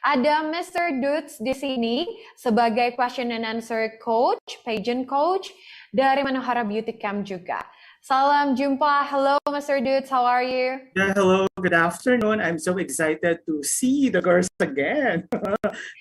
ada Mr. Dudes di sini sebagai question and answer coach, pageant coach dari Manohara Beauty Camp juga. Salam jumpa. Hello, Mr. Dudes. How are you? Yeah, hello. Good afternoon. I'm so excited to see the girls again.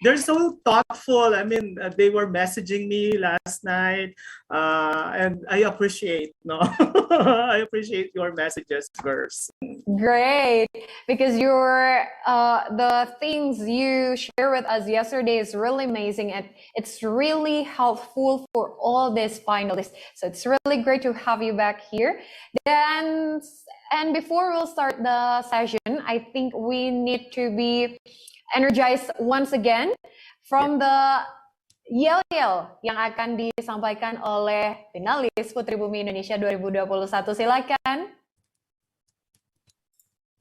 They're so thoughtful. I mean, they were messaging me last night, and I appreciate. No, I appreciate your messages, girls. Great, because the things you share with us yesterday is really amazing, and it's really helpful for all these finalists. So it's really great to have you back here. And before we'll start the session, I think we need to be energized once again from the yel-yel yang akan disampaikan oleh finalis Putri Bumi Indonesia 2021. Silakan.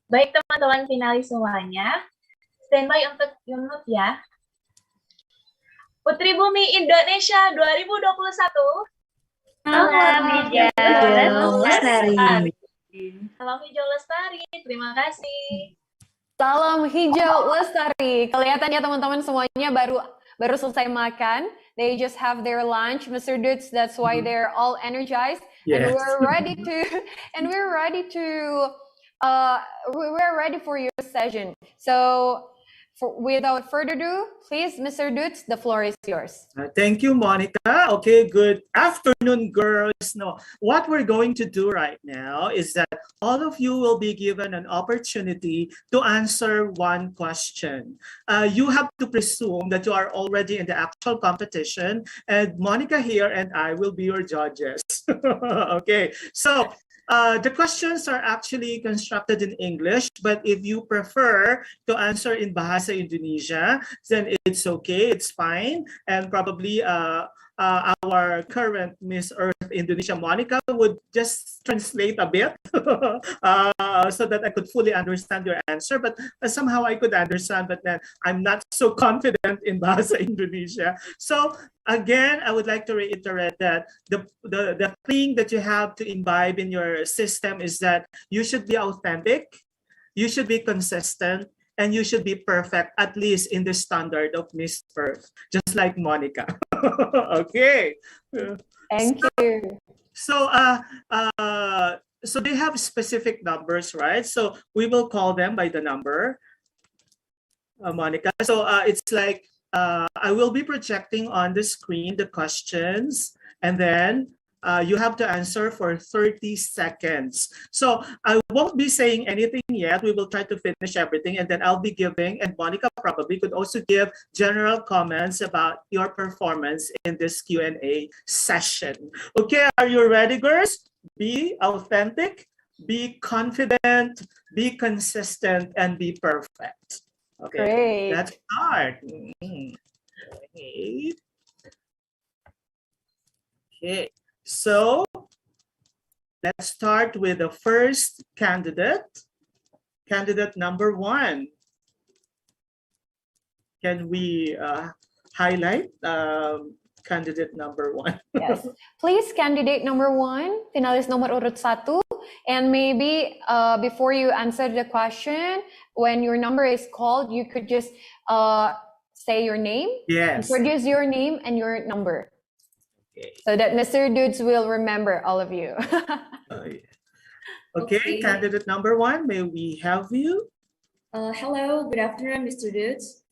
Baik teman-teman finalis semuanya, standby untuk unmute ya. Putri Bumi Indonesia 2021. Salam hijau lestari. Salam hijau lestari, terima kasih. Salam hijau lestari. Kelihatan ya teman-teman semuanya baru selesai makan. They just have their lunch, Mr. Dudes. That's why they're all energized. Yes. And we're ready for your session. So without further ado, please, Mr. Dudes, the floor is yours. Thank you, Monica. Okay, good afternoon, girls. No, what we're going to do right now is that all of you will be given an opportunity to answer one question. You have to presume that you are already in the actual competition, and Monica here and I will be your judges. Okay, so the questions are actually constructed in English, but if you prefer to answer in Bahasa Indonesia, then it's okay, it's fine. And probably our current Miss Earth Indonesia, Monica, would just translate a bit so that I could fully understand your answer. But somehow I could understand, but then I'm not so confident in Bahasa Indonesia. So again, I would like to reiterate that the thing that you have to imbibe in your system is that you should be authentic, you should be consistent, and you should be perfect, at least in the standard of Miss Earth, just like Monica. Okay. Thank you. So they have specific numbers, right? So we will call them by the number, Monica. So it's like, I will be projecting on the screen the questions, and then you have to answer for 30 seconds. So I won't be saying anything yet. We will try to finish everything, and then I'll be giving, and Monica probably could also give general comments about your performance in this Q&A session. Okay, are you ready, girls? Be authentic, be confident, be consistent, and be perfect. Okay, great. Let's start. Okay, so let's start with the first candidate, candidate number 1. Can we highlight candidate number 1? Yes, please, candidate number 1, finalis nomor urut 1. And maybe before you answer the question, when your number is called, you could just say your name, yes, introduce your name and your number. Okay. So that Mr. Dudes will remember all of you. Yeah. Okay, candidate number 1, may we have you? Hello, good afternoon, Mr. Dudes.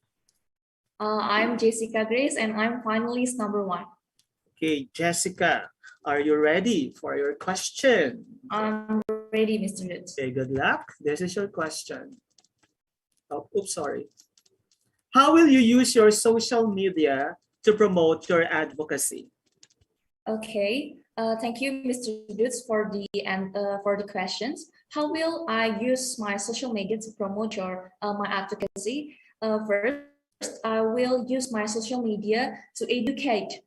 I'm Jessica Grace, and I'm finalist number 1. Okay, Jessica, are you ready for your question? I'm ready, Mr. Dudes. Okay, good luck. This is your question. Oh, oops, sorry. How will you use your social media to promote your advocacy? Okay, thank you, Mr. Dudes, for the questions. How will I use my social media to promote my advocacy? First, I will use my social media to educate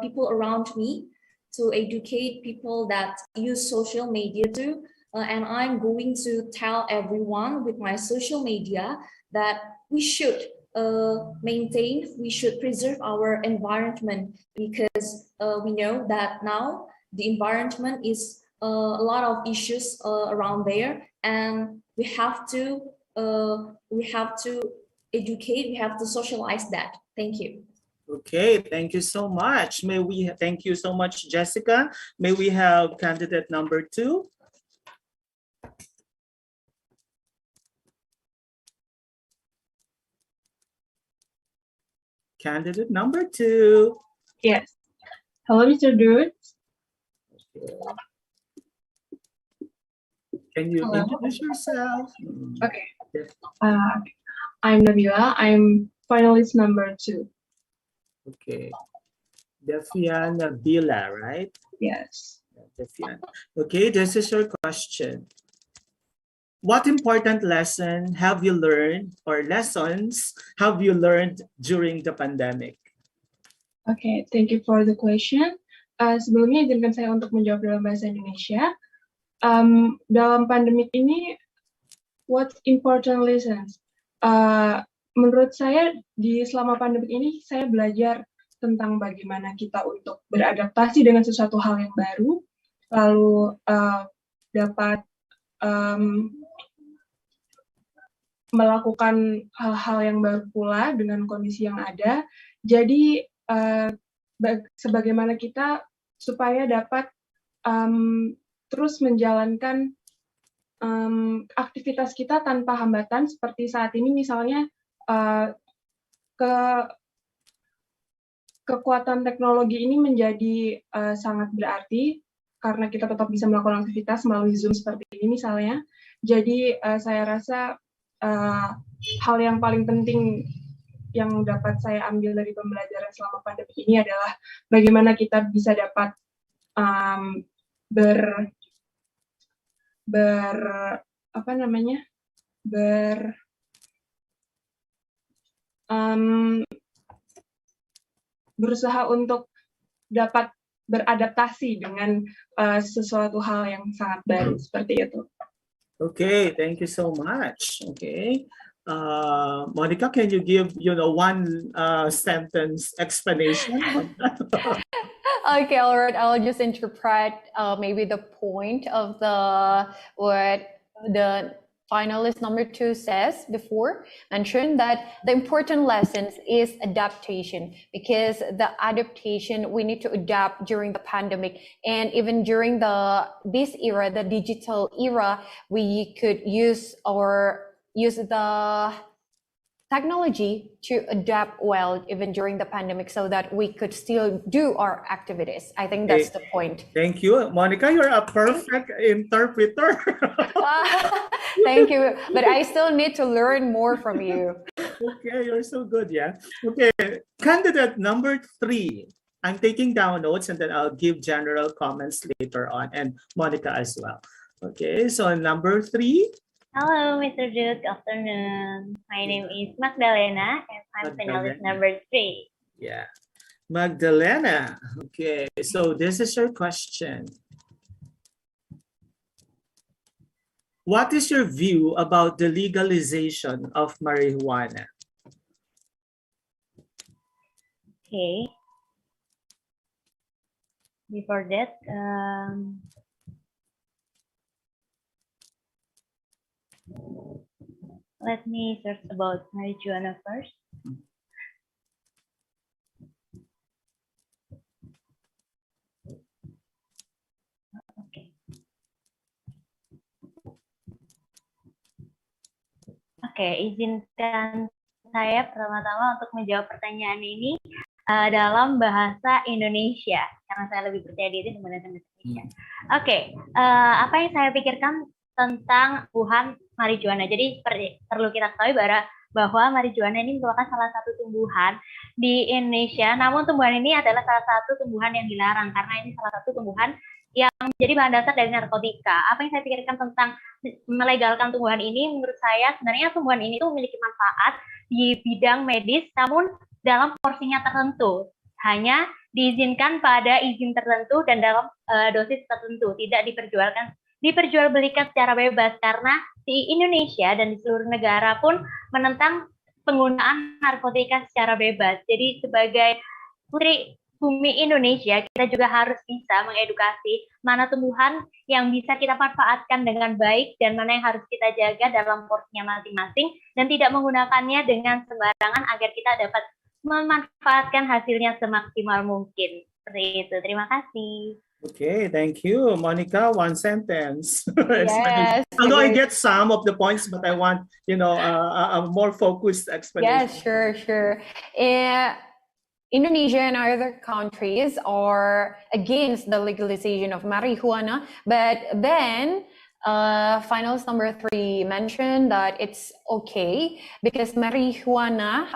people around me, to educate people that use social media too. And I'm going to tell everyone with my social media that we should we should preserve our environment, because we know that now the environment is a lot of issues around there, and we have to educate, we have to socialize that. Thank you. Okay, thank you so much. Thank you so much, Jessica. May we have candidate number 2? Candidate number 2. Yes. Hello, Mr. Dudes. Can you Hello. introduce yourself? Okay. I'm Nabila. I'm finalist number 2. Okay. Defiana Bila, right? Yes. Defiana. Okay, this is your question. What important lesson have you learned or lessons have you learned during the pandemic? Okay, thank you for the question. Sebelumnya izinkan saya untuk menjawab dalam bahasa Indonesia. Dalam pandemik ini, what important lessons? Menurut saya selama pandemik ini saya belajar tentang bagaimana kita untuk beradaptasi dengan sesuatu hal yang baru, lalu dapat melakukan hal-hal yang baru pula dengan kondisi yang ada. Jadi sebagaimana kita supaya dapat terus menjalankan aktivitas kita tanpa hambatan, seperti saat ini misalnya kekuatan teknologi ini menjadi sangat berarti karena kita tetap bisa melakukan aktivitas melalui Zoom seperti ini misalnya. Jadi saya rasa hal yang paling penting yang dapat saya ambil dari pembelajaran selama pandemi ini adalah bagaimana kita bisa dapat berusaha untuk dapat beradaptasi dengan sesuatu hal yang sangat baru seperti itu. Okay, thank you so much. Okay, Monica, can you give one sentence explanation? Okay, all right. I'll just interpret maybe the point of what the finalist number 2 says before, mentioned that the important lessons is adaptation, because the adaptation we need to adapt during the pandemic, and even during this era, the digital era, we could use the technology to adapt well even during the pandemic so that we could still do our activities. I think that's the point. Thank you. Monica, you're a perfect interpreter. Thank you. But I still need to learn more from you. Okay, you're so good, yeah. Okay, candidate number 3. I'm taking down notes and then I'll give general comments later on, and Monica as well. Okay, so number 3. Hello, Mr. Dude. Good afternoon. My name is Magdalena, and I'm finalist number 3. Yeah, Magdalena. Okay, so this is your question. What is your view about the legalization of marijuana? Okay. Before that, let me search about marijuana first. Okay. Oke, izinkan saya pertama-tama untuk menjawab pertanyaan ini dalam bahasa Indonesia, karena saya lebih percaya diri menggunakan bahasa Indonesia. Oke, apa yang saya pikirkan tentang tumbuhan marijuana. Jadi perlu kita ketahui bahwa marijuana ini merupakan salah satu tumbuhan di Indonesia, namun tumbuhan ini adalah salah satu tumbuhan yang dilarang karena ini salah satu tumbuhan yang menjadi bahan dasar dari narkotika. Apa yang saya pikirkan tentang melegalkan tumbuhan ini, menurut saya sebenarnya tumbuhan ini tuh memiliki manfaat di bidang medis, namun dalam porsinya tertentu. Hanya diizinkan pada izin tertentu dan dalam dosis tertentu, tidak diperjualbelikan secara bebas, karena di Indonesia dan di seluruh negara pun menentang penggunaan narkotika secara bebas. Jadi sebagai Putri Bumi Indonesia, kita juga harus bisa mengedukasi mana tumbuhan yang bisa kita manfaatkan dengan baik dan mana yang harus kita jaga dalam porsinya masing-masing dan tidak menggunakannya dengan sembarangan agar kita dapat memanfaatkan hasilnya semaksimal mungkin. Seperti itu. Terima kasih. Okay, thank you. Monica, one sentence. Yes. Although I get some of the points, but I want, a more focused explanation. Yes, sure. Indonesia and other countries are against the legalization of marijuana, but then finalist number 3 mentioned that it's okay because marijuana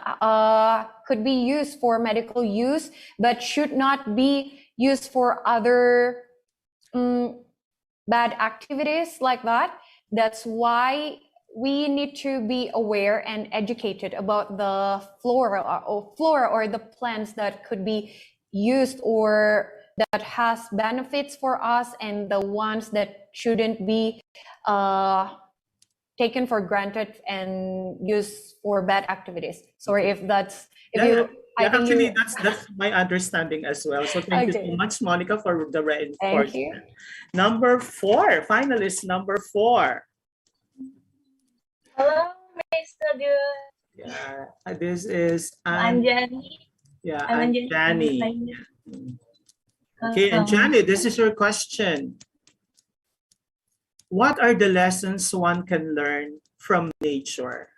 could be used for medical use, but should not be used for other bad activities like that. That's why we need to be aware and educated about the flora or the plants that could be used or that has benefits for us and the ones that shouldn't be taken for granted and used for bad activities. Sorry if that's Actually, that's my understanding as well. So thank you so much, Monica, for the reinforcement. Thank you. Number 4, finalist number 4. Halo, Mr. Dude. Yeah, this is Anjani. Yeah, Anjani. Okay, Anjani, this is your question. What are the lessons one can learn from nature?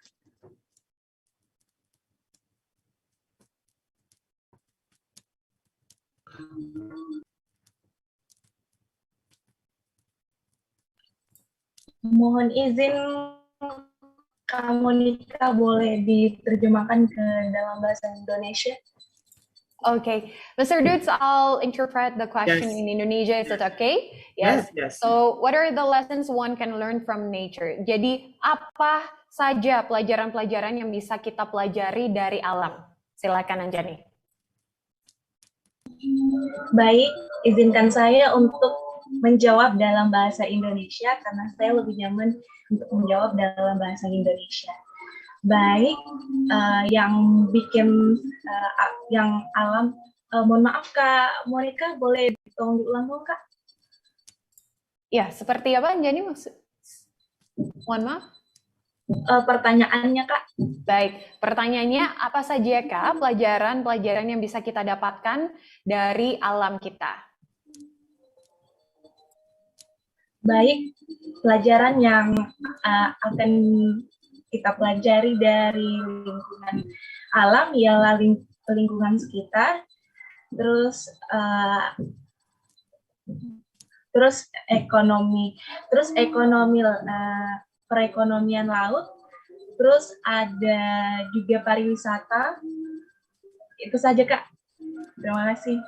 Mohon izin Kak Monica boleh diterjemahkan ke dalam bahasa Indonesia? Okay, Mr. Dudes, I'll interpret the question in Indonesia. Is it okay? Yes. So, what are the lessons one can learn from nature? Jadi, apa saja pelajaran-pelajaran yang bisa kita pelajari dari alam? Silakan, Anjani. Baik, izinkan saya untuk menjawab dalam bahasa Indonesia karena saya lebih nyaman untuk menjawab dalam bahasa Indonesia. Baik, yang bikin yang alam, mohon maaf Kak Monica, boleh tolong diulang dong Kak? Ya, seperti apa Anjani maksud? Mohon maaf. Pertanyaannya Kak. Baik, pertanyaannya apa saja Kak pelajaran-pelajaran yang bisa kita dapatkan dari alam kita? Baik, pelajaran yang akan kita pelajari dari lingkungan alam ialah lingkungan sekitar, terus ekonomi, perekonomian laut, terus ada juga pariwisata. Itu saja Kak. Terima kasih.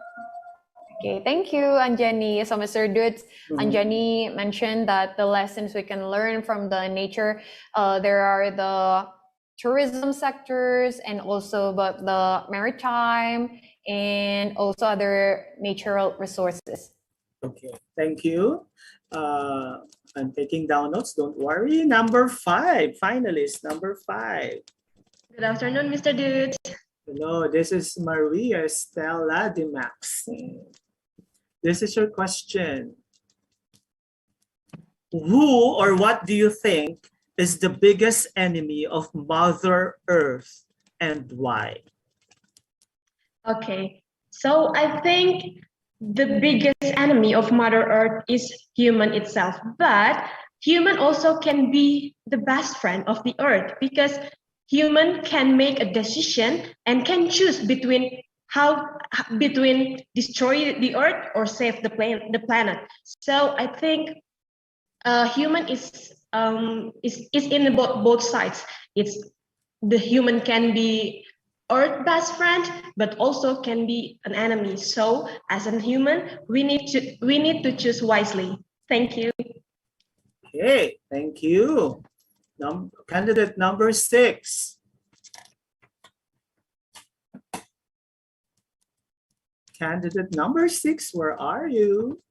Okay, thank you, Anjani. So, Mr. Dudes, Anjani mentioned that the lessons we can learn from the nature, there are the tourism sectors and also about the maritime and also other natural resources. Okay, thank you. I'm taking down notes, don't worry. Number 5, finalist number 5. Good afternoon, Mr. Dudes. Hello, this is Maria Stella Dimax. This is your question. Who or what do you think is the biggest enemy of Mother Earth and why? Okay, so I think the biggest enemy of Mother Earth is human itself, but human also can be the best friend of the Earth because human can make a decision and can choose between destroy the Earth or save the planet. So I think human is in both sides. It's the human can be Earth best friend, but also can be an enemy. So as a human, we need to choose wisely. Thank you. Okay, thank you. Candidate number 6. Candidate number 6, where are you?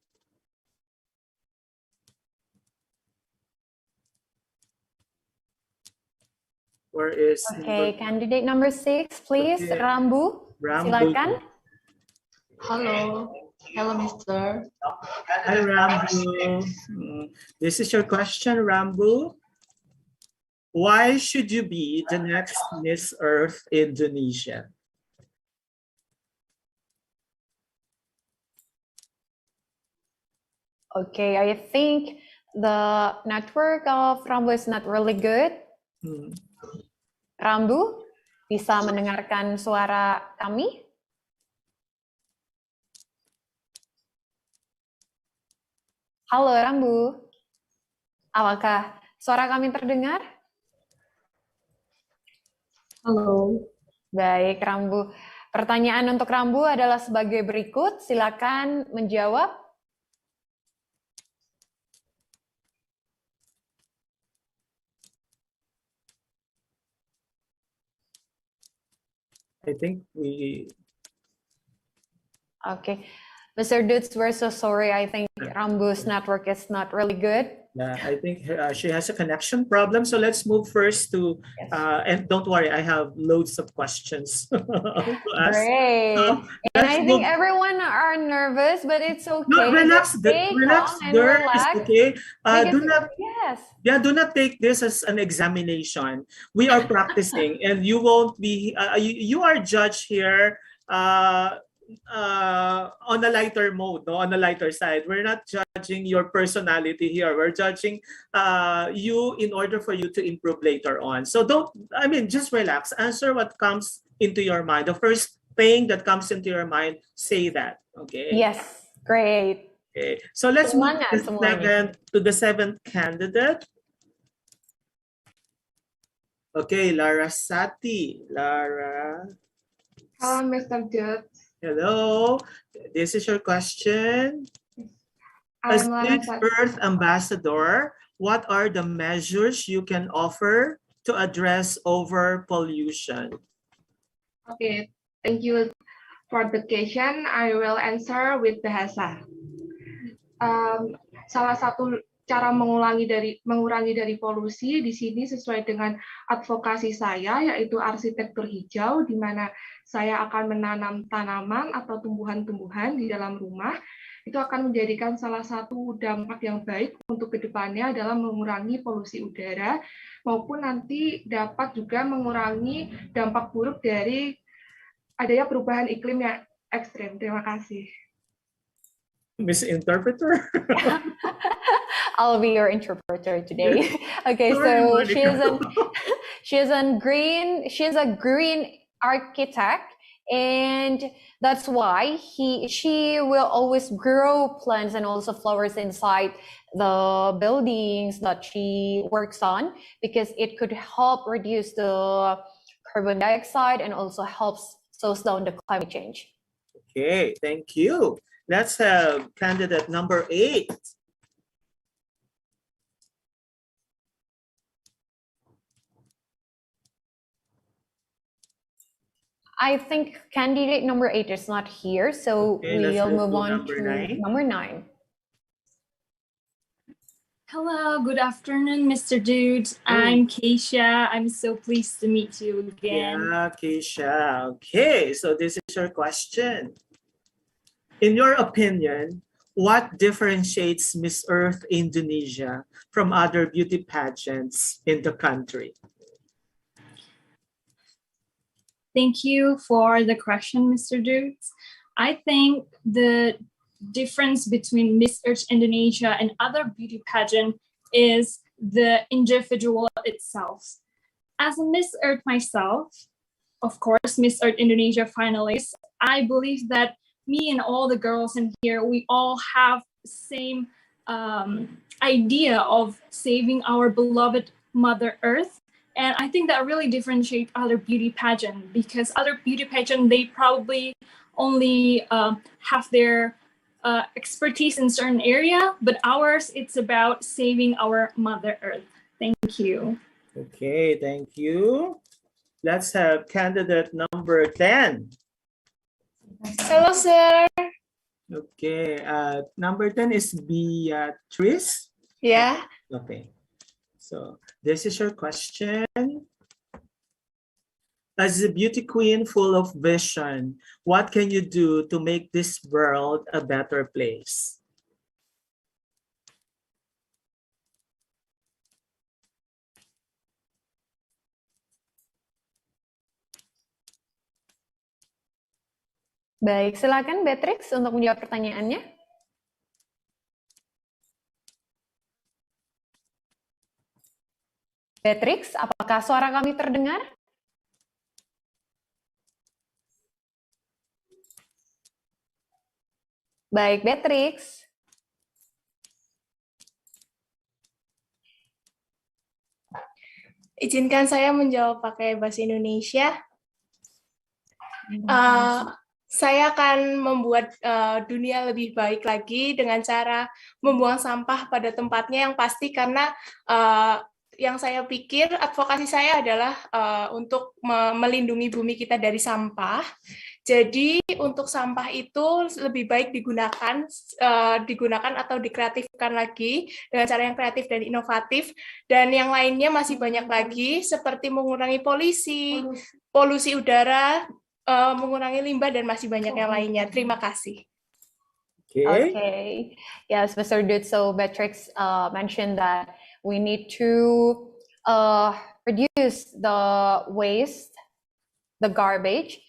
Where is Okay, candidate number 6, please. Okay. Rambu, silakan. Hello. Hello, Mister. Hi, Rambu. This is your question, Rambu. Why should you be the next Miss Earth Indonesia? Okay, I think the network of Rambu is not really good. Rambu, bisa mendengarkan suara kami? Halo Rambu, apakah suara kami terdengar? Halo. Baik Rambu, pertanyaan untuk Rambu adalah sebagai berikut, silakan menjawab. I think we... Okay, Mr. Dudes, we're so sorry. I think Rambu's network is not really good. Yeah, I think she has a connection problem. So let's move first to, and don't worry, I have loads of questions to ask. Great. So and I think everyone are nervous, but it's okay. No, relax, relax, there is okay. Do not take this as an examination. We are practicing, and you won't be. You are judged here. On a lighter mode, no? On the lighter side. We're not judging your personality here. We're judging you in order for you to improve later on. So just relax. Answer what comes into your mind. The first thing that comes into your mind, say that. Okay? Yes, great. Okay. So let's move to the seventh candidate. Okay, Lara Sati. Lara. Hello, Mr. Dude. Hello, this is your question. As Miss Earth Ambassador, what are the measures you can offer to address over pollution? Okay, thank you for the question. I will answer with bahasa. Salah satu cara mengurangi dari polusi di sini sesuai dengan advokasi saya, yaitu arsitektur hijau, di mana saya akan menanam tanaman atau tumbuhan-tumbuhan di dalam rumah. Itu akan menjadikan salah satu dampak yang baik untuk kedepannya dalam mengurangi polusi udara, maupun nanti dapat juga mengurangi dampak buruk dari adanya perubahan iklim yang ekstrem. Terima kasih. Miss Interpreter? I'll be your interpreter today. Okay, so she's a green architect, and that's why she will always grow plants and also flowers inside the buildings that she works on, because it could help reduce the carbon dioxide and also helps slows down the climate change. Okay, thank you. Let's have candidate number 8. I think candidate number 8 is not here, so we'll move on to number 9. Hello, good afternoon, Mr. Dude. I'm Keisha. I'm so pleased to meet you again. Yeah, Keisha. Okay, so this is your question. In your opinion, what differentiates Miss Earth Indonesia from other beauty pageants in the country? Thank you for the question, Mr. Dude. I think the difference between Miss Earth Indonesia and other beauty pageant is the individual itself. As a Miss Earth myself, of course, Miss Earth Indonesia finalist, I believe that me and all the girls in here, we all have the same idea of saving our beloved Mother Earth. And I think that really differentiates other beauty pageant, because other beauty pageant, they probably only have their expertise in certain area, but ours, it's about saving our Mother Earth. Thank you. Okay, thank you. Let's have candidate number 10. Hello, sir. Okay, number 10 is Beatrice. Yeah. Okay, so this is your question. As a beauty queen full of vision, what can you do to make this world a better place? Baik, silakan Beatrix untuk menjawab pertanyaannya. Beatrix, apakah suara kami terdengar? Baik, Beatrix. Izinkan saya menjawab pakai bahasa Indonesia. Saya akan membuat dunia lebih baik lagi dengan cara membuang sampah pada tempatnya yang pasti, karena yang saya pikir advokasi saya adalah untuk melindungi bumi kita dari sampah. Jadi untuk sampah itu lebih baik digunakan atau dikreatifkan lagi dengan cara yang kreatif dan inovatif, dan yang lainnya masih banyak lagi seperti mengurangi polusi udara, mengurangi limbah, dan masih banyak yang lainnya. Terima kasih. Okay. Yes, Mr. Dude. So Beatrix mentioned that we need to reduce the waste, the garbage,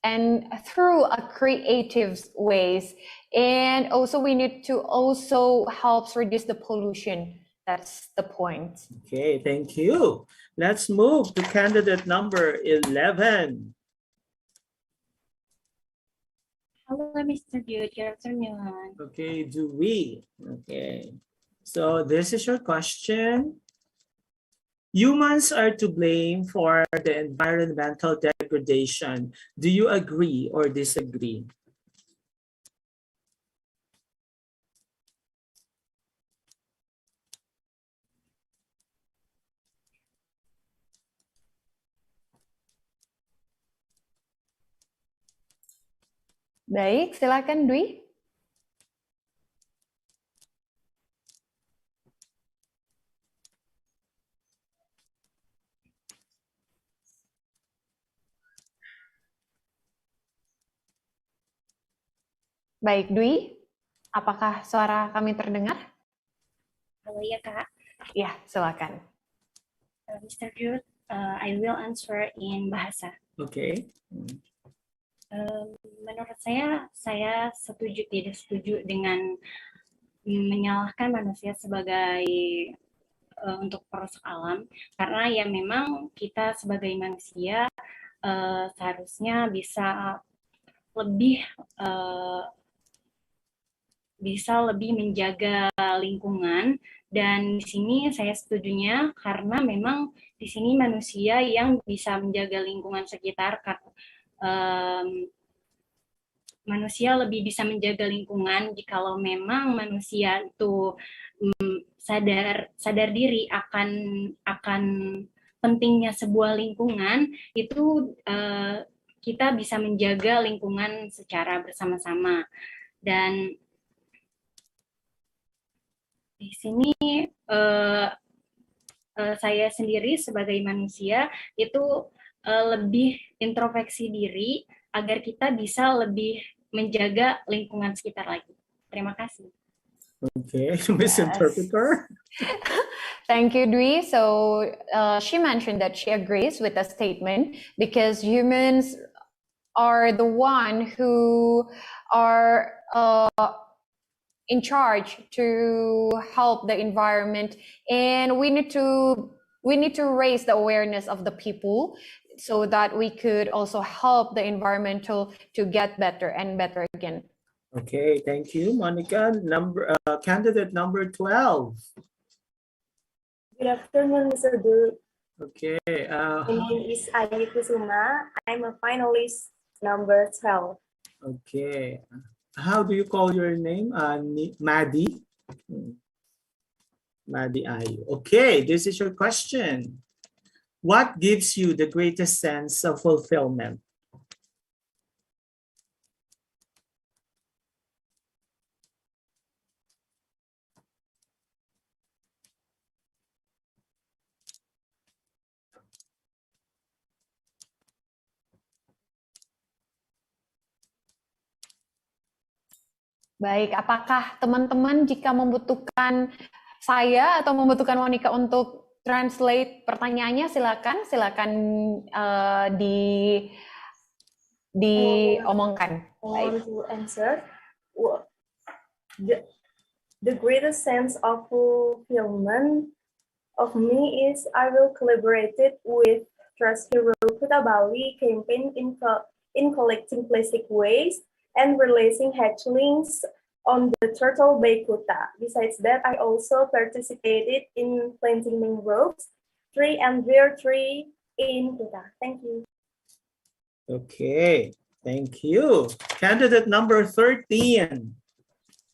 and through a creative ways. And also we need to also help reduce the pollution. That's the point. Okay, thank you. Let's move to candidate number 11. Hello, Mr. Dude. Good afternoon. Okay, do we? Okay. So this is your question. Humans are to blame for the environmental degradation. Do you agree or disagree? Baik, silakan Dwi. Baik, Dwi. Apakah suara kami terdengar? Halo ya, Kak. Ya, silakan. Mr. Dude, I will answer in bahasa. Okay. Menurut saya setuju tidak setuju dengan menyalahkan manusia sebagai untuk perusak alam, karena ya memang kita sebagai manusia seharusnya bisa lebih menjaga lingkungan. Dan di sini saya setujunya karena memang di sini manusia yang bisa menjaga lingkungan sekitar. Manusia lebih bisa menjaga lingkungan jikalau memang manusia itu sadar diri akan pentingnya sebuah lingkungan. Itu kita bisa menjaga lingkungan secara bersama-sama. Dan di sini saya sendiri sebagai manusia itu lebih introspeksi diri agar kita bisa lebih menjaga lingkungan sekitar lagi. Terima kasih. Okay, Miss Interpreter. Thank you, Dwi. So she mentioned that she agrees with the statement because humans are the one who are in charge to help the environment, and we need to raise the awareness of the people so that we could also help the environmental to get better and better again. Okay, thank you, Monica. Candidate number 12. Good afternoon, Mr. Dude. Okay. My name is Ayu Kusuma. I'm a finalist number 12. Okay. How do you call your name? Maddie? Maddie Ayu. Okay, this is your question. What gives you the greatest sense of fulfillment? Baik, apakah teman-teman jika membutuhkan saya atau membutuhkan Monica untuk translate pertanyaannya, silakan diomongkan. I want to answer. The greatest sense of fulfillment of me is I will collaborate with Trust Hero Kuta Bali campaign in collecting plastic waste and releasing hatchlings on the Turtle Bay Kuta. Besides that, I also participated in planting mangroves tree and bear tree in Kuta. Thank you. Okay, thank you. Candidate number 13.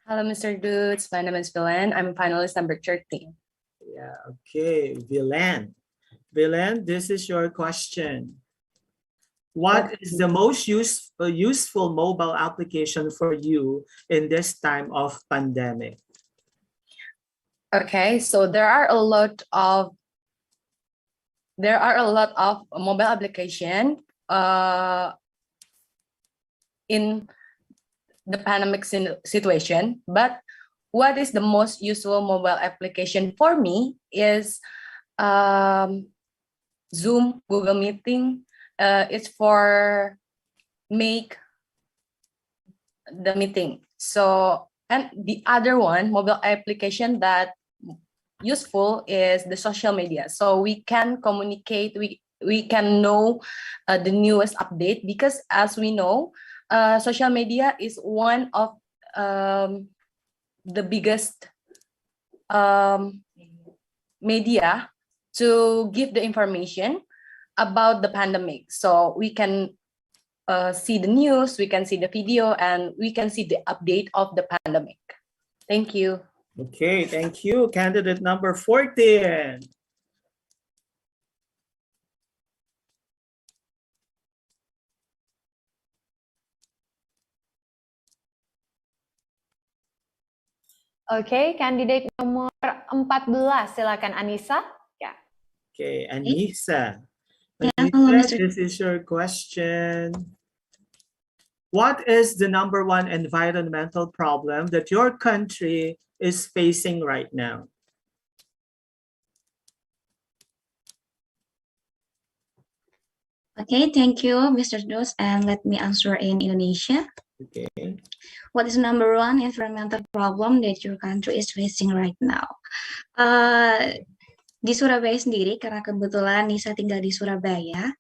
Hello, Mr. Dudes. My name is Villain. I'm finalist number 13. Yeah, okay, Villain. Villain, this is your question. What is the most useful mobile application for you in this time of pandemic? Okay, so there are a lot of mobile application in the pandemic situation, but what is the most useful mobile application for me is Zoom, Google Meeting. It's for make the meeting. So, and the other one, mobile application that useful is the social media. So we can communicate, we can know the newest update, because as we know, social media is one of the biggest media to give the information about the pandemic. So we can see the news, we can see the video, and we can see the update of the pandemic. Thank you. Okay, thank you. Candidate number 14. Oke, kandidat nomor 14, silakan Anissa. Ya. Okay, Anissa. hello, Anissa, Mr. this is your question. What is the number one environmental problem that your country is facing right now? Okay, thank you, Mr. Dos, and let me answer in Indonesia. Okay. What is the number one environmental problem that your country is facing right now? Di Surabaya sendiri, karena kebetulan Nisa tinggal di Surabaya,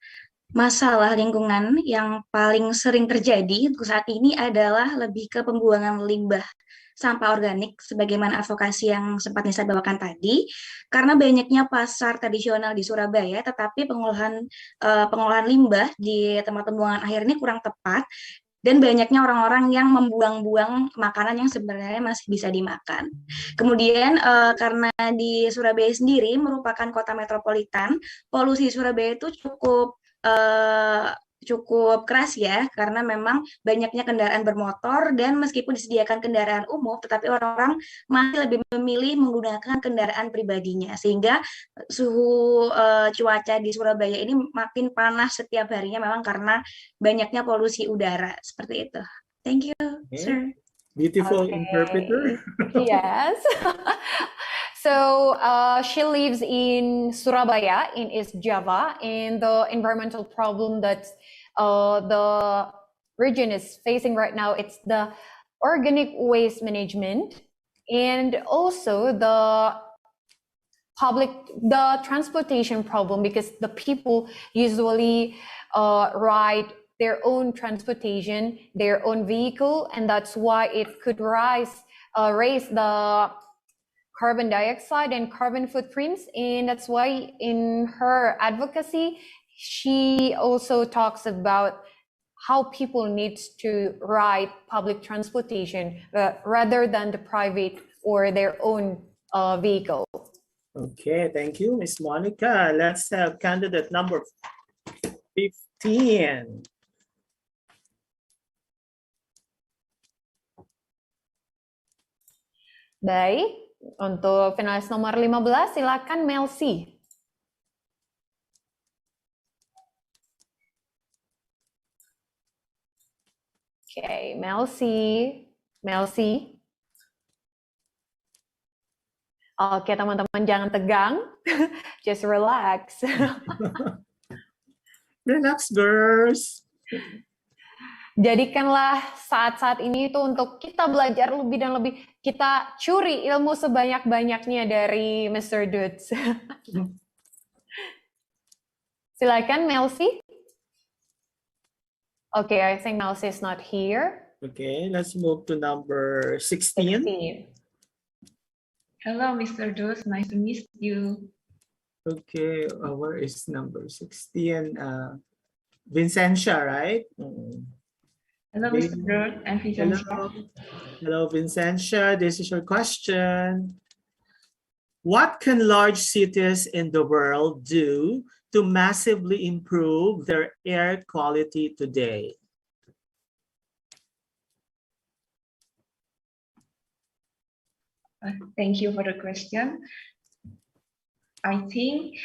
masalah lingkungan yang paling sering terjadi untuk saat ini adalah lebih ke pembuangan limbah sampah organik, sebagaimana advokasi yang sempat Nisa bawakan tadi, karena banyaknya pasar tradisional di Surabaya, tetapi pengolahan limbah di tempat pembuangan akhir ini kurang tepat, dan banyaknya orang-orang yang membuang-buang makanan yang sebenarnya masih bisa dimakan. Kemudian karena di Surabaya sendiri merupakan kota metropolitan, polusi Surabaya itu cukup keras ya, karena memang banyaknya kendaraan bermotor, dan meskipun disediakan kendaraan umum, tetapi orang-orang masih lebih memilih menggunakan kendaraan pribadinya, sehingga suhu cuaca di Surabaya ini makin panas setiap harinya, memang karena banyaknya polusi udara, seperti itu. Thank you, sir. Beautiful interpreter. Yes. So she lives in Surabaya in East Java, and the environmental problem that the region is facing right now, it's the organic waste management, and also the transportation problem, because the people usually ride their own transportation, their own vehicle, and that's why it could raise the carbon dioxide and carbon footprints. And that's why in her advocacy, she also talks about how people need to ride public transportation rather than the private or their own vehicle. Okay, thank you, Miss Monica. Let's have candidate number 15. Baik, untuk finalis nomor 15, silakan Melsi. Okay, Melsi. Melcy. Oke, teman-teman jangan tegang. Just relax. Relax, girls. Jadikanlah saat-saat ini itu untuk kita belajar lebih dan lebih. Kita curi ilmu sebanyak-banyaknya dari Mr. Dudes. Silakan, Melcy. Okay, I think Melcy is not here. Okay, let's move to number 16. Hello, Mr. Dudes. Nice to meet you. Okay, where is number 16? Vincentia, right? Hello, Mr. Dudes and Vincentia. Hello, Vincentia. This is your question. What can large cities in the world do to massively improve their air quality today? Thank you for the question. I think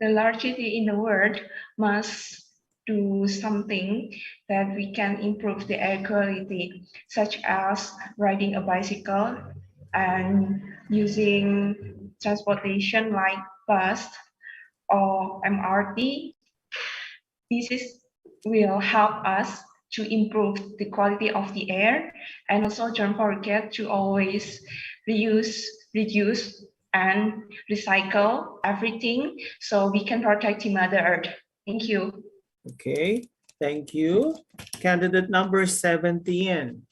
the large city in the world must do something that we can improve the air quality, such as riding a bicycle and using transportation like bus or MRT. Will help us to improve the quality of the air, and also don't forget to always reduce and recycle everything so we can protect the Mother Earth. Thank you. Okay, thank you. Candidate number 17.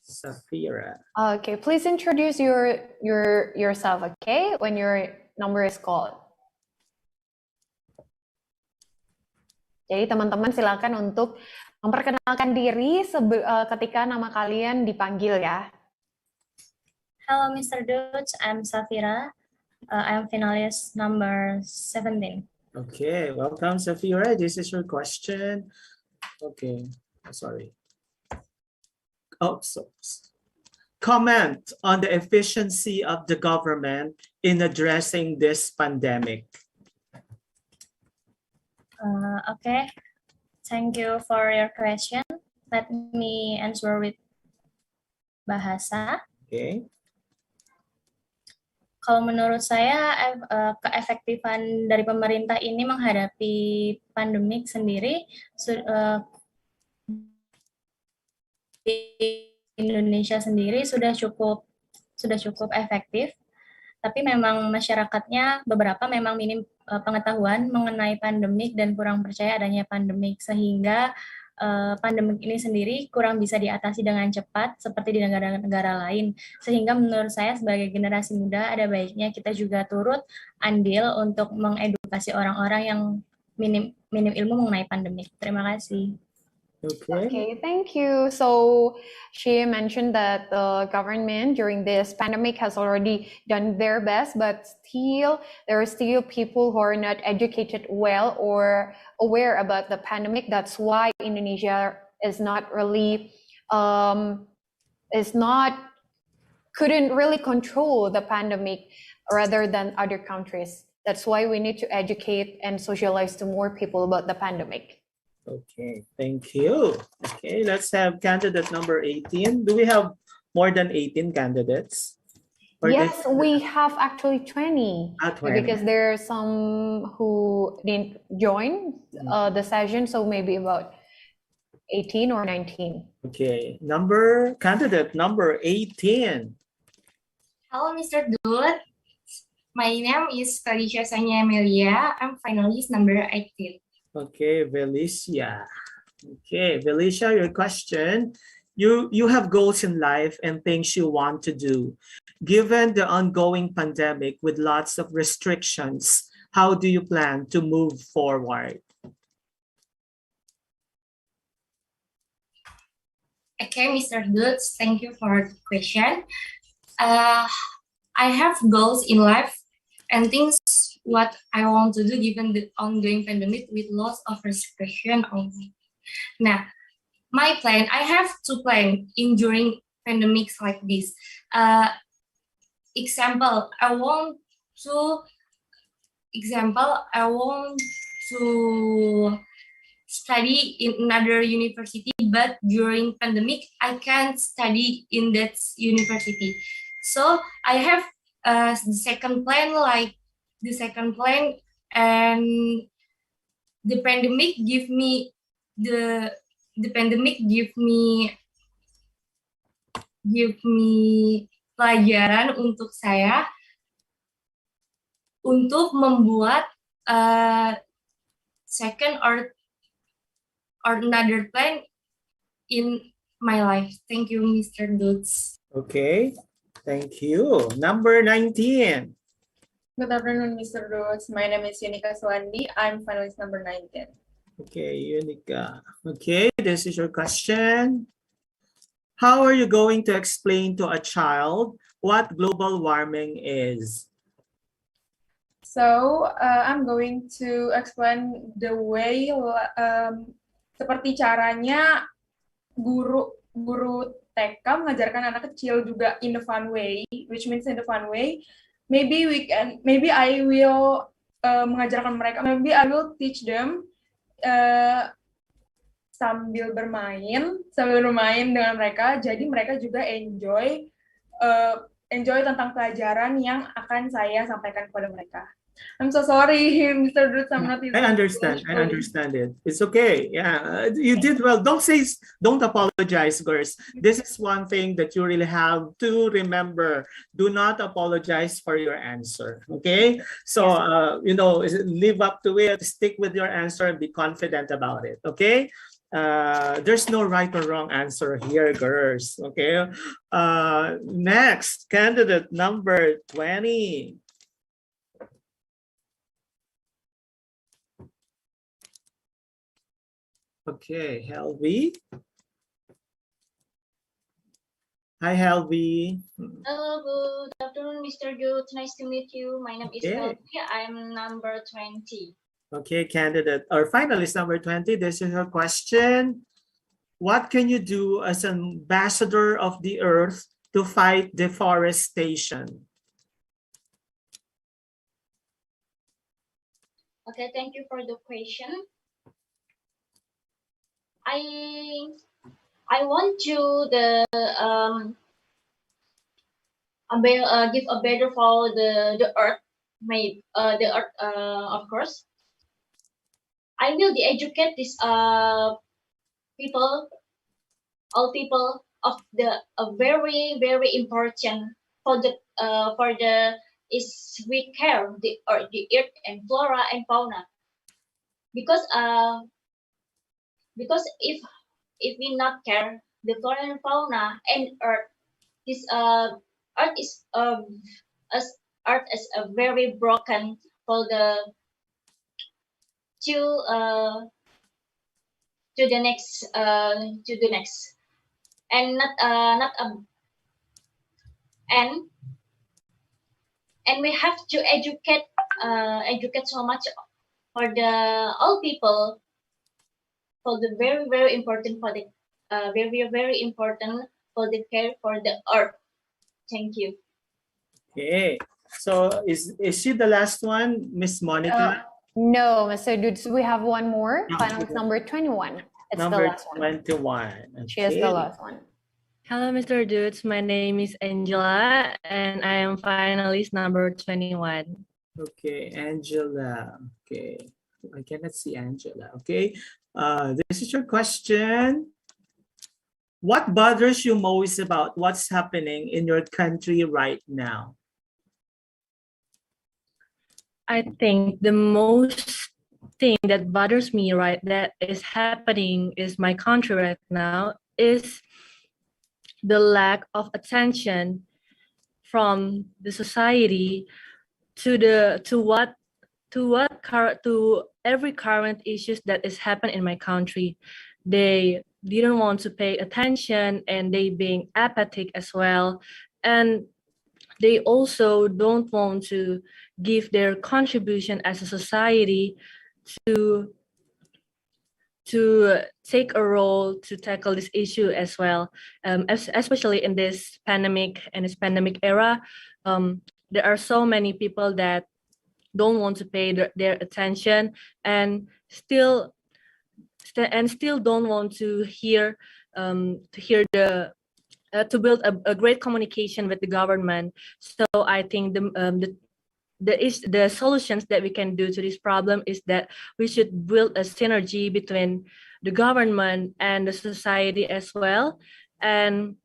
Safira. Okay, please introduce yourself, okay, when your number is called. Jadi teman-teman silakan untuk memperkenalkan diri ketika nama kalian dipanggil ya. Hello, Mr. Dudes. I'm Safira. I'm finalist number 17. Okay, welcome, Safira. This is your question. Okay, sorry. Oh, so comment on the efficiency of the government in addressing this pandemic. Okay, thank you for your question. Let me answer with bahasa. Okay. Kalau menurut saya, keefektifan dari pemerintah ini menghadapi pandemik sendiri di Indonesia sendiri sudah cukup efektif, tapi memang masyarakatnya beberapa memang minim pengetahuan mengenai pandemik dan kurang percaya adanya pandemik, sehingga pandemik ini sendiri kurang bisa diatasi dengan cepat seperti di negara-negara lain. Sehingga menurut saya sebagai generasi muda ada baiknya kita juga turut andil untuk mengedukasi orang-orang yang minim ilmu mengenai pandemik. Terima kasih. Okay, thank you. So she mentioned that the government during this pandemic has already done their best, but still there are still people who are not educated well or aware about the pandemic. That's why Indonesia is not really couldn't really control the pandemic rather than other countries. That's why we need to educate and socialize to more people about the pandemic. Okay, thank you. Okay, let's have candidate number 18. Do we have more than 18 candidates? Or yes, we have actually 20, 20. Because there are some who didn't join the session, so maybe about 18 or 19. Okay, candidate number 18. Hello, Mr. Dude. My name is Felicia Sanya Amelia. I'm finalist number 18. Okay, Felicia. Okay, Felicia, your question. You have goals in life and things you want to do. Given the ongoing pandemic with lots of restrictions, how do you plan to move forward? Okay, Mr. Dudes, thank you for the question. I have goals in life and things what I want to do given the ongoing pandemic with lots of restriction on me. Now, my plan, I have two plans during pandemics like this. Example, I want to example, I want to study in another university, but during pandemic, I can't study in that university. So I have the second plan, and the pandemic give me the pandemic give me pelajaran untuk saya untuk membuat second or another plan in my life. Thank you, Mr. Dutz. Okay, thank you. Number 19. Good afternoon, Mr. Dutz. My name is Yunika Swandi. I'm finalist number 19. Okay, Yunika. Okay, this is your question. How are you going to explain to a child what global warming is? So, I'm going to explain the way, seperti caranya guru TK mengajarkan anak kecil juga in the fun way, which means in the fun way. Maybe I will mengajarkan mereka. Maybe I will teach them sambil bermain dengan mereka. Jadi mereka juga enjoy tentang pelajaran yang akan saya sampaikan kepada mereka. I'm so sorry, Mr. Dutz, I'm not. I understand it. It's okay. Yeah, you did well. Don't apologize, girls. This is one thing that you really have to remember. Do not apologize for your answer. Okay. So, live up to it. Stick with your answer and be confident about it. Okay. There's no right or wrong answer here, girls. Okay. Next, candidate number 20. Okay, Helvi. Hi, Helvi. Hello, good afternoon, Mr. Dutz. Nice to meet you. My name is Helvi. I'm number 20. Okay, candidate or finalist number 20. This is your question. What can you do as an ambassador of the earth to fight deforestation? Okay, thank you for the question. I want to give a better for the earth, of course. I will educate this people, all people of the very important for the is we care the earth and flora and fauna, because if we not care the flora and fauna and earth, this earth is a very broken for the to the next and and we have to educate so much for the all people for the very important for the very important for the care for the earth. Thank you. Okay, so is she the last one, Miss Monica? No, Mr. Dutz, we have one more. Finalist number 21. It's number the last one. 21. Okay. She is the last one. Hello, Mr. Dutz. My name is Angela, and I am finalist number 21. Okay, Angela. Okay, I cannot see Angela. Okay, this is your question. What bothers you most about what's happening in your country right now? I think the most thing that bothers me that is happening is my country right now is the lack of attention from the society to every current issues that is happening in my country. They didn't want to pay attention, and they being apathetic as well, and they also don't want to give their contribution as a society to take a role to tackle this issue as well, especially in this pandemic and this pandemic era. There are so many people that don't want to pay their attention, and still don't want to hear to build a great communication with the government. So I think the solutions that we can do to this problem is that we should build a synergy between the government and the society as well. And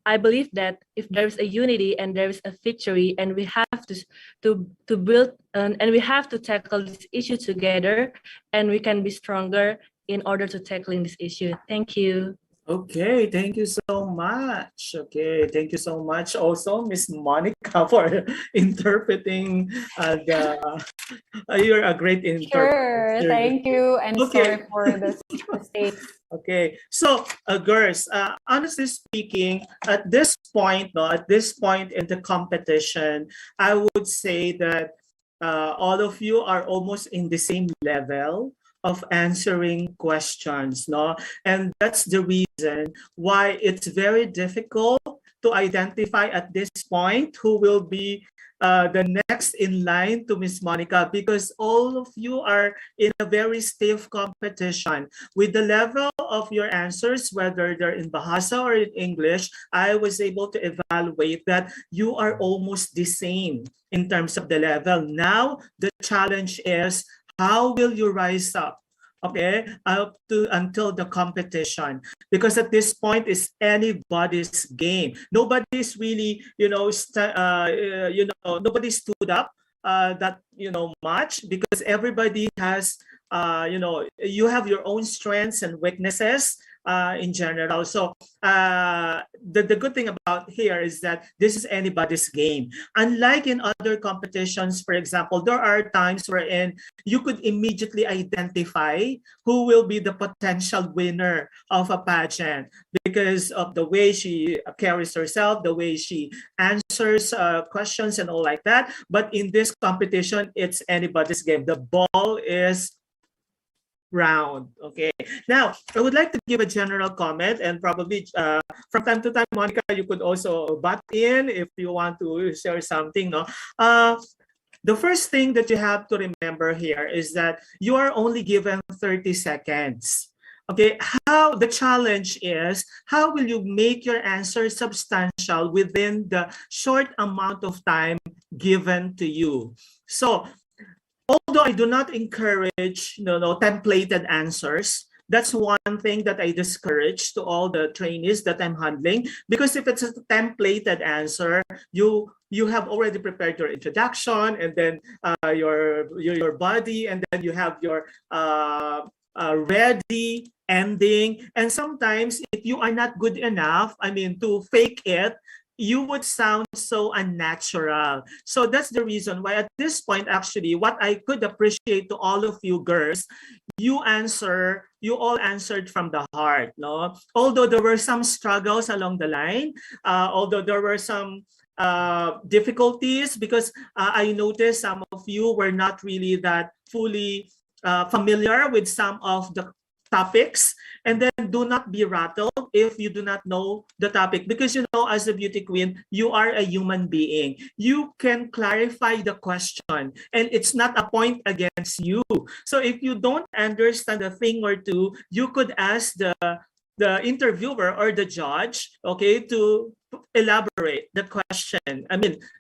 I believe that if there is a unity and there is a victory, and we have to build and we have to tackle this issue together, and we can be stronger in order to tackling this issue. Thank you. Okay, thank you so much. Okay, thank you so much also, Miss Monica, for interpreting you're a great interpreter. Sure, thank you, and Okay. sorry for the mistakes. Okay, so girls, honestly speaking, at this point in the competition, I would say that all of you are almost in the same level of answering questions, no? And that's the reason why it's very difficult to identify at this point who will be the next in line to Miss Monica, because all of you are in a very stiff competition. With the level of your answers, whether they're in Bahasa or in English, I was able to evaluate that you are almost the same in terms of the level. Now, the challenge is, how will you rise up, okay, up to until the competition? Because at this point, it's anybody's game. Nobody's really, nobody stood up that much, because everybody has, you have your own strengths and weaknesses in general. So the good thing about here is that this is anybody's game. Unlike in other competitions, for example, there are times wherein you could immediately identify who will be the potential winner of a pageant because of the way she carries herself, the way she answers questions and all like that. But in this competition, it's anybody's game. The ball is round. Okay. Now, I would like to give a general comment, and probably from time to time, Monica, you could also butt in if you want to share something. No? The first thing that you have to remember here is that you are only given 30 seconds. Okay, how the challenge is, how will you make your answer substantial within the short amount of time given to you? So, although I do not encourage templated answers, that's one thing that I discourage to all the trainees that I'm handling, because if it's a templated answer, you have already prepared your introduction, and then your body, and then you have your ready ending. And sometimes if you are not good enough, to fake it, you would sound so unnatural. So that's the reason why at this point, actually, what I could appreciate to all of you girls, you all answered from the heart, no? Although there were some struggles along the line, although there were some difficulties, because I noticed some of you were not really that fully familiar with some of the topics, and then do not be rattled if you do not know the topic, because as a beauty queen, you are a human being. You can clarify the question, and it's not a point against you. So if you don't understand a thing or two, you could ask the interviewer or the judge, okay, to elaborate the question.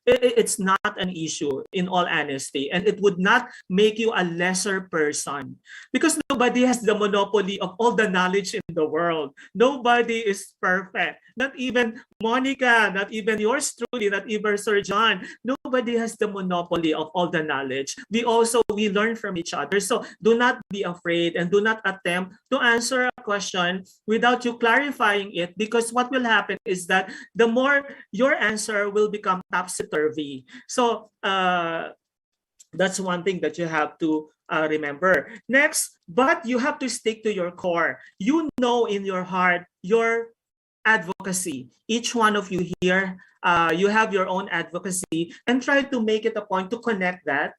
It's not an issue, in all honesty, and it would not make you a lesser person, because nobody has the monopoly of all the knowledge in the world. Nobody is perfect. Not even Monica, not even yours truly, not even Sir John. Nobody has the monopoly of all the knowledge. We learn from each other. So do not be afraid, and do not attempt to answer a question without you clarifying it, because what will happen is that the more your answer will become topsy-turvy. So that's one thing that you have to remember. Next, but you have to stick to your core. You know in your heart your advocacy. Each one of you here, you have your own advocacy, and try to make it a point to connect that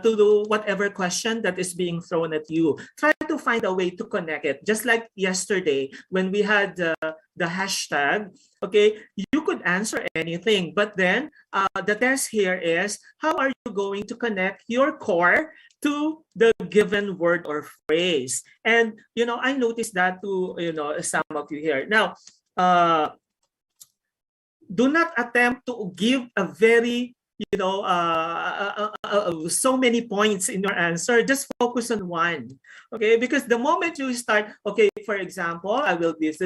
to whatever question that is being thrown at you. Try to find a way to connect it. Just like yesterday when we had the hashtag, okay, you could don't answer anything. But then the test here is, how are you going to connect your core to the given word or phrase? And, I noticed that to, some of you here. Now, do not attempt to give a very, so many points in your answer. Just focus on one, okay? Because the moment you start, okay, for example, I will give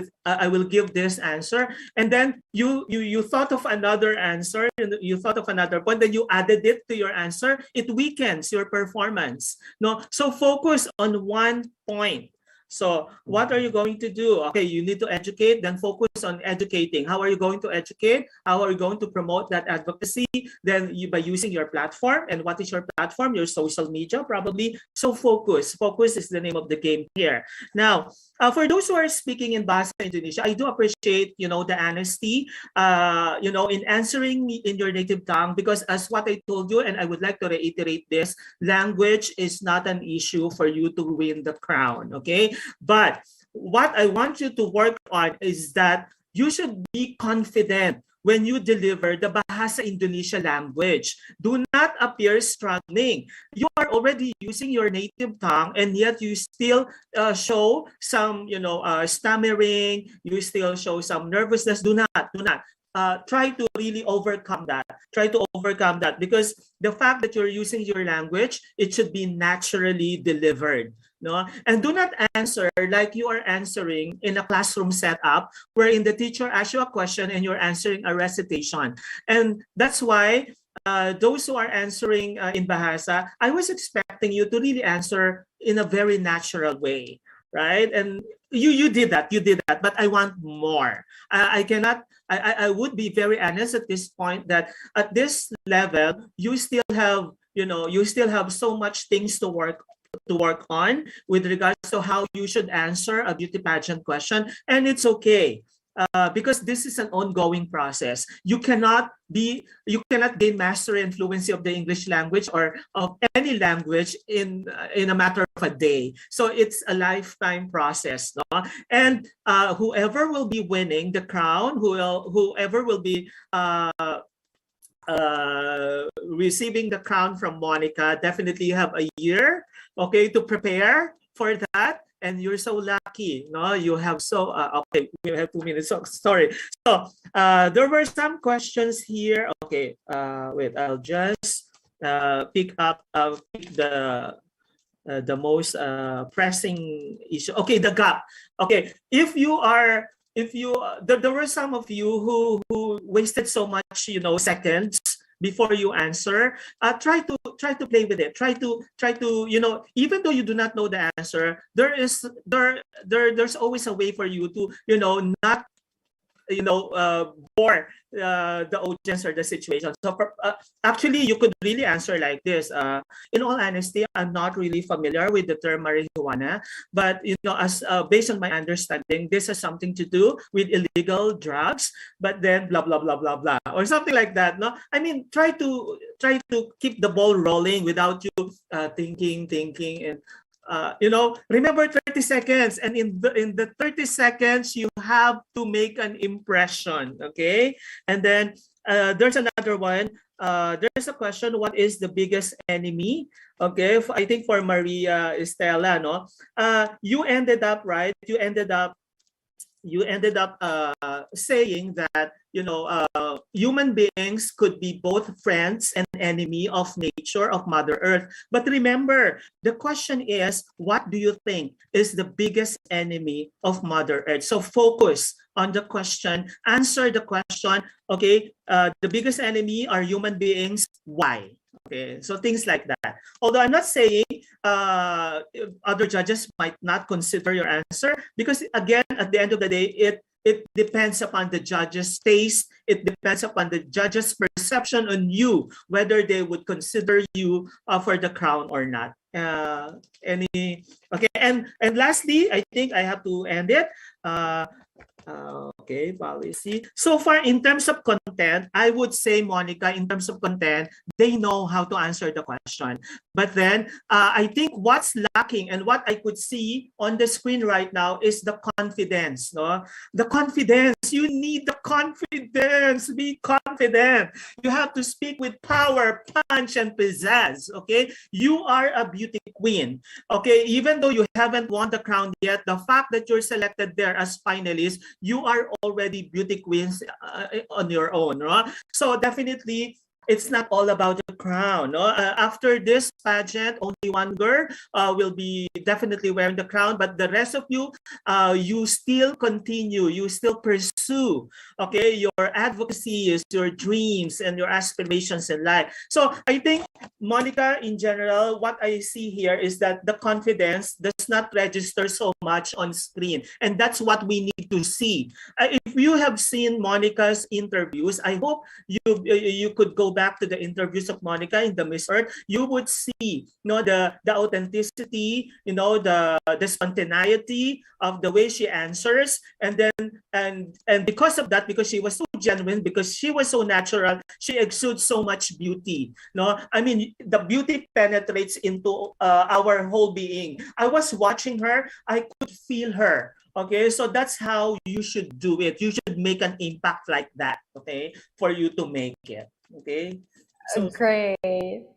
this answer, and then you thought of another answer, you thought of another point, then you added it to your answer. It weakens your performance. No, so focus on one point. So what are you going to do? Okay, you need to educate, then focus on educating. How are you going to educate? How are you going to promote that advocacy? Then by using your platform. And what is your platform? Your social media, probably. So focus. Focus is the name of the game here. Now, for those who are speaking in Bahasa Indonesia, I do appreciate, the honesty, in answering in your native tongue, because as what I told you, and I would like to reiterate this, language is not an issue for you to win the crown, okay? But what I want you to work on is that you should be confident when you deliver the Bahasa Indonesia language. Do not appear struggling. You are already using your native tongue, and yet you still show some, stammering. You still show some nervousness. Do not. Try to really overcome that. Try to overcome that, because the fact that you're using your language, it should be naturally delivered. No? And do not answer like you are answering in a classroom setup wherein the teacher asks you a question and you're answering a recitation. And that's why those who are answering in Bahasa, I was expecting you to really answer in a very natural way, right? And you did that, but I want more. I would be very honest at this point that at this level, you still have, so much things to work on with regards to how you should answer a beauty pageant question. And it's okay. Because this is an ongoing process. You cannot gain mastery and fluency of the English language or of any language in a matter of a day. So it's a lifetime process. No? And whoever will be winning the crown, whoever will be receiving the crown from Monica, definitely have a year, okay, to prepare for that. And you're so lucky, no? You have okay, we have 2 minutes. So sorry. So there were some questions here. Okay, wait, I'll just pick the most pressing issue. Okay, the gap. Okay, there were some of you who wasted so much, seconds before you answer. Try to play with it. Try to even though you do not know the answer, there's always a way for you to not bore the audience or the situation. So actually, you could really answer like this. In all honesty, I'm not really familiar with the term marijuana, but as based on my understanding, this has something to do with illegal drugs. But then blah blah blah blah blah or something like that. No, I mean, try to keep the ball rolling without you thinking and. Remember 30 seconds, and in the 30 seconds, you have to make an impression, okay? And then there's another one. There's a question, what is the biggest enemy? Okay, I think for Maria Estela, no? You ended up, right? You ended up saying that human beings could be both friends and enemy of nature, of Mother Earth. But remember, the question is, what do you think is the biggest enemy of Mother Earth? So focus on the question, answer the question. Okay, the biggest enemy are human beings. Why? Okay, so things like that. Although I'm not saying other judges might not consider your answer, because again, at the end of the day, it depends upon the judge's taste. It depends upon the judge's perception on you, whether they would consider you for the crown or not. Okay, and lastly, I think I have to end it. Okay, policy. So far, in terms of content, I would say, Monica, in terms of content, they know how to answer the question. But then, I think what's lacking and what I could see on the screen right now is the confidence. No? The confidence you need the confidence. Be confident. You have to speak with power, punch, and pizzazz. Okay, you are a beauty queen. Okay, even though you haven't won the crown yet, the fact that you're selected there as finalists, you are already beauty queens on your own. Right? So definitely, it's not all about the crown. No? After this pageant, only one girl will be definitely wearing the crown, but the rest of you, you still continue, you still pursue, okay, your advocacies, your dreams, and your aspirations in life. So I think, Monica, in general, what I see here is that the confidence does not register so much on screen, and that's what we need to see. If you have seen Monica's interviews, I hope you could go back to the interviews of Monica in the Miss Earth. You would see, the authenticity, the spontaneity of the way she answers, and then and because of that, because she was so genuine, because she was so natural, she exudes so much beauty. No, I mean, the beauty penetrates into our whole being. I was watching her, I could feel her. Okay, so that's how you should do it. You should make an impact like that, okay, for you to make it. Okay. So great.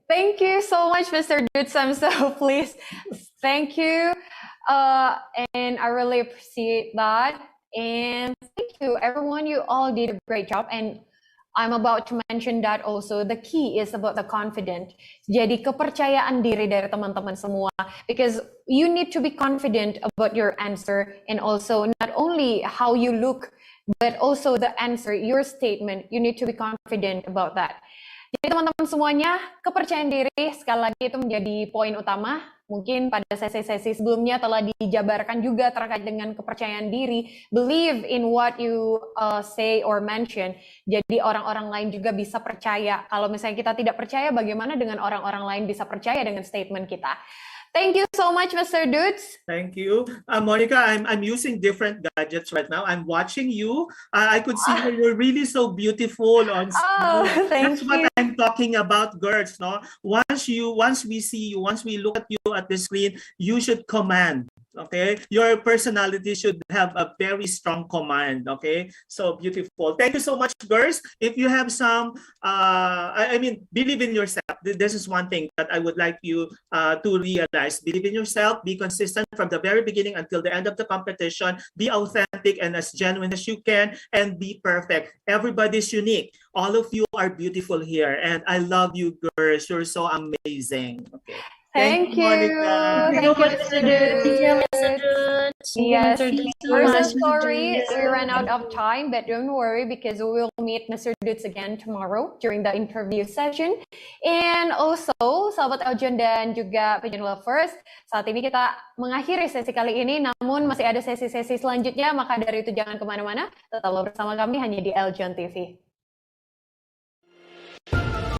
Thank you so much, Mr. Dutz. I'm so pleased. Thank you. And I really appreciate that. And thank you, everyone. You all did a great job. And I'm about to mention that also the key is about the confident. Jadi kepercayaan diri dari teman-teman semua, because you need to be confident about your answer, and also not only how you look, but also the answer, your statement. You need to be confident about that. Jadi teman-teman semuanya, kepercayaan diri sekali lagi itu menjadi poin utama. Mungkin pada sesi-sesi sebelumnya telah dijabarkan juga terkait dengan kepercayaan diri. Believe in what you say or mention. Jadi orang-orang lain juga bisa percaya. Kalau misalnya kita tidak percaya, bagaimana dengan orang-orang lain bisa percaya dengan statement kita? Thank you so much, Mr. Dutz. Thank you. Monica, I'm using different gadgets right now. I'm watching you. I could see that you're really so beautiful on screen. Oh, That's what I'm talking about, girls. No? Once we see you, once we look at you at the screen, you should command. Okay, your personality should have a very strong command. Okay, so beautiful. Thank you so much, girls. If you have some, I mean, believe in yourself. This is one thing that I would like you to realize. Believe in yourself. Be consistent from the very beginning until the end of the competition. Be authentic and as genuine as you can, and be perfect. Everybody's unique. All of you are beautiful here, and I love you, girls. You're so amazing. Okay. Thank you. Monica. Thank you, Mr. Dutz. Yes, we're so sorry we ran out of time, but don't worry because we will meet Mr. Dutz again tomorrow during the interview session. And also, sahabat Eljon dan juga pageant lovers, saat ini kita mengakhiri sesi kali ini, namun masih ada sesi-sesi selanjutnya, maka dari itu jangan kemana-mana, tetaplah bersama kami hanya di Eljon TV.